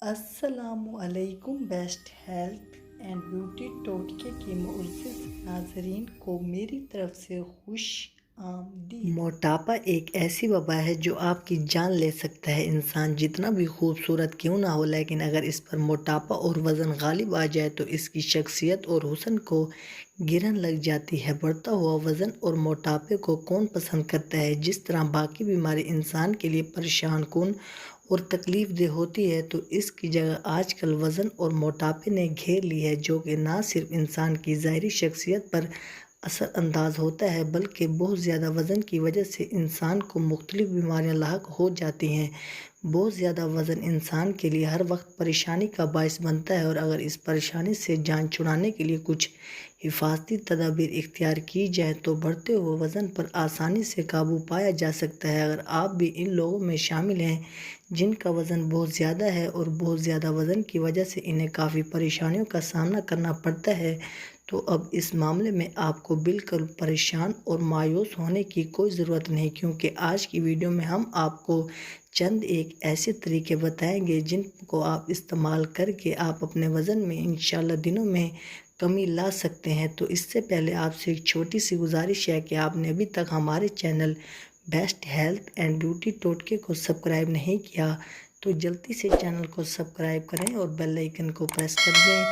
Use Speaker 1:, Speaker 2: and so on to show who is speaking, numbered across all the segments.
Speaker 1: السلام علیکم best health and beauty ٹوٹکے کے معزز ناظرین کو میری طرف سے خوش آمدید۔ موٹاپا ایک ایسی وبا ہے جو آپ کی جان لے سکتا ہے۔ انسان جتنا بھی خوبصورت کیوں نہ ہو، لیکن اگر اس پر موٹاپا اور وزن غالب آ جائے تو اس کی شخصیت اور حسن کو گرن لگ جاتی ہے۔ بڑھتا ہوا وزن اور موٹاپے کو کون پسند کرتا ہے؟ جس طرح باقی بیماری انسان کے لیے پریشان کن اور تکلیف دہ ہوتی ہے، تو اس کی جگہ آج کل وزن اور موٹاپے نے گھیر لی ہے، جو کہ نہ صرف انسان کی ظاہری شخصیت پر اثر انداز ہوتا ہے، بلکہ بہت زیادہ وزن کی وجہ سے انسان کو مختلف بیماریاں لاحق ہو جاتی ہیں۔ بہت زیادہ وزن انسان کے لیے ہر وقت پریشانی کا باعث بنتا ہے، اور اگر اس پریشانی سے جان چھڑانے کے لیے کچھ حفاظتی تدابیر اختیار کی جائیں تو بڑھتے ہوئے وزن پر آسانی سے قابو پایا جا سکتا ہے۔ اگر آپ بھی ان لوگوں میں شامل ہیں جن کا وزن بہت زیادہ ہے اور بہت زیادہ وزن کی وجہ سے انہیں کافی پریشانیوں کا سامنا کرنا پڑتا ہے، تو اب اس معاملے میں آپ کو بالکل پریشان اور مایوس ہونے کی کوئی ضرورت نہیں، کیونکہ آج کی ویڈیو میں ہم آپ کو چند ایک ایسے طریقے بتائیں گے جن کو آپ استعمال کر کے آپ اپنے وزن میں انشاءاللہ دنوں میں کمی لا سکتے ہیں۔ تو اس سے پہلے آپ سے ایک چھوٹی سی گزارش ہے کہ آپ نے ابھی تک ہمارے channel best health and beauty ٹوٹکے کو سبسکرائب نہیں کیا تو جلدی سے چینل کو سبسکرائب کریں اور بیل آئیکن کو پریس کر دیں،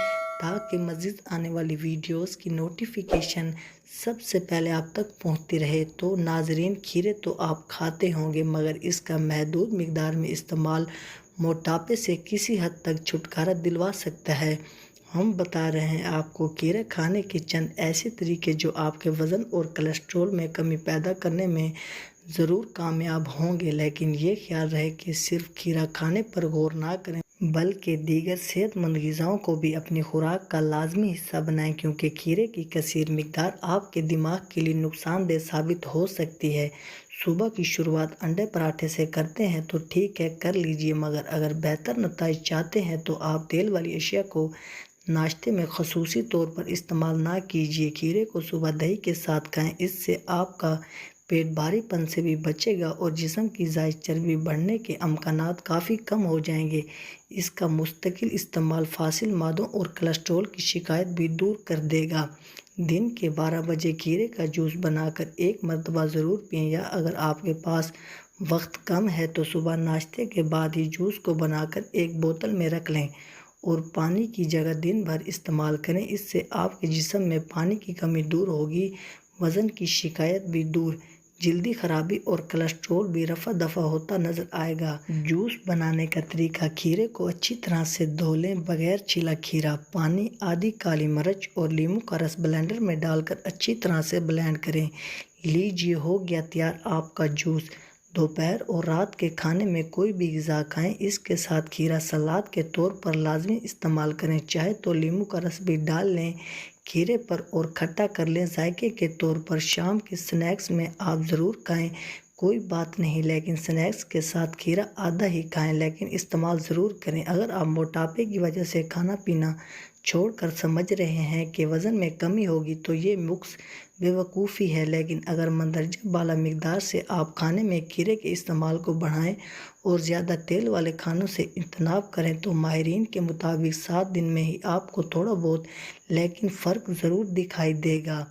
Speaker 1: تاکہ مزید آنے والی ویڈیوز کی نوٹیفیکیشن سب سے پہلے آپ تک پہنچتی رہے۔ تو ناظرین، کھیرے تو آپ کھاتے ہوں گے، مگر اس کا محدود مقدار میں استعمال موٹاپے سے کسی حد تک چھٹکارا دلوا سکتا ہے۔ ہم بتا رہے ہیں آپ کو کھیرے کھانے کے چند ایسے طریقے جو آپ کے وزن اور کولیسٹرول میں کمی پیدا کرنے میں ضرور کامیاب ہوں گے، لیکن یہ خیال رہے کہ صرف کھیرا کھانے پر غور نہ کریں، بلکہ دیگر صحت مند غذاؤں کو بھی اپنی خوراک کا لازمی حصہ بنائیں، کیونکہ کھیرے کی کثیر مقدار آپ کے دماغ کے لیے نقصان دہ ثابت ہو سکتی ہے۔ صبح کی شروعات انڈے پراٹھے سے کرتے ہیں تو ٹھیک ہے، کر لیجئے، مگر اگر بہتر نتائج چاہتے ہیں تو آپ تیل والی اشیاء کو ناشتے میں خصوصی طور پر استعمال نہ کیجیے۔ کھیرے کو صبح دہی کے ساتھ کھائیں، اس سے آپ کا پیٹ بھاری پن سے بھی بچے گا اور جسم کی زائد چربی بڑھنے کے امکانات کافی کم ہو جائیں گے۔ اس کا مستقل استعمال فاضل معدوں اور کولیسٹرول کی شکایت بھی دور کر دے گا۔ دن کے 12 بجے کھیرے کا جوس بنا کر ایک مرتبہ ضرور پئیں، یا اگر آپ کے پاس وقت کم ہے تو صبح ناشتے کے بعد ہی جوس کو بنا کر ایک بوتل میں رکھ لیں اور پانی کی جگہ دن بھر استعمال کریں۔ اس سے آپ کے جسم میں پانی کی کمی دور ہوگی، وزن کی شکایت بھی دور، جلدی خرابی اور کولیسٹرول بھی رفع دفع ہوتا نظر آئے گا۔ جوس بنانے کا طریقہ: کھیرے کو اچھی طرح سے دھو لیں۔ بغیر چھلا کھیرا، پانی، آدھی کالی مرچ اور لیموں کا رس بلینڈر میں ڈال کر اچھی طرح سے بلینڈ کریں لیجئے۔ ہو گیا تیار آپ کا جوس۔ دوپہر اور رات کے کھانے میں کوئی بھی غذا کھائیں، اس کے ساتھ کھیرا سلاد کے طور پر لازمی استعمال کریں، چاہے تو لیموں کا رس بھی ڈال لیں کھیرے پر اور کھٹا کر لیں۔ ذائقے کے طور پر شام کے سنیکس میں آپ ضرور کھائیں، کوئی بات نہیں، لیکن سنیکس کے ساتھ کھیرا آدھا ہی کھائیں، لیکن استعمال ضرور کریں۔ اگر آپ موٹاپے کی وجہ سے کھانا پینا چھوڑ کر سمجھ رہے ہیں کہ وزن میں کمی ہوگی تو یہ محض بے وقوفی ہے، لیکن اگر مندرجہ بالا مقدار سے آپ کھانے میں کھیرے کے استعمال کو بڑھائیں اور زیادہ تیل والے کھانوں سے اجتناب کریں تو ماہرین کے مطابق 7 دن میں ہی آپ کو تھوڑا بہت لیکن فرق ضرور دکھائی دے گا۔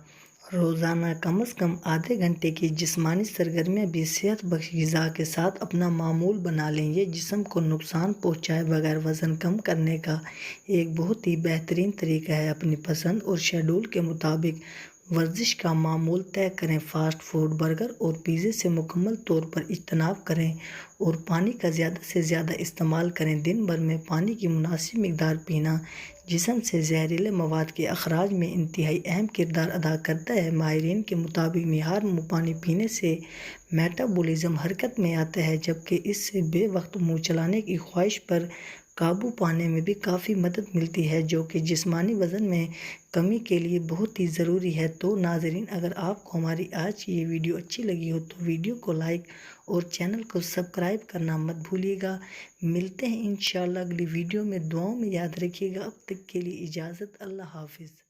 Speaker 1: روزانہ کم از کم آدھے گھنٹے کی جسمانی سرگرمیاں بھی صحت بخش غذا کے ساتھ اپنا معمول بنا لیں۔ یہ جسم کو نقصان پہنچائے بغیر وزن کم کرنے کا ایک بہت ہی بہترین طریقہ ہے۔ اپنی پسند اور شیڈول کے مطابق ورزش کا معمول طے کریں، فاسٹ فوڈ، برگر اور پیزے سے مکمل طور پر اجتناب کریں اور پانی کا زیادہ سے زیادہ استعمال کریں۔ دن بھر میں پانی کی مناسب مقدار پینا جسم سے زہریلے مواد کے اخراج میں انتہائی اہم کردار ادا کرتا ہے۔ ماہرین کے مطابق معیار پانی پینے سے میٹابولزم حرکت میں آتا ہے، جبکہ اس سے بے وقت منہ چلانے کی خواہش پر قابو پانے میں بھی کافی مدد ملتی ہے، جو کہ جسمانی وزن میں کمی کے لیے بہت ہی ضروری ہے۔ تو ناظرین، اگر آپ کو ہماری آج کی یہ ویڈیو اچھی لگی ہو تو ویڈیو کو لائک اور چینل کو سبسکرائب کرنا مت بھولیے گا۔ ملتے ہیں انشاءاللہ اگلی ویڈیو میں، دعاؤں میں یاد رکھیے گا۔ اب تک کے لیے اجازت، اللہ حافظ۔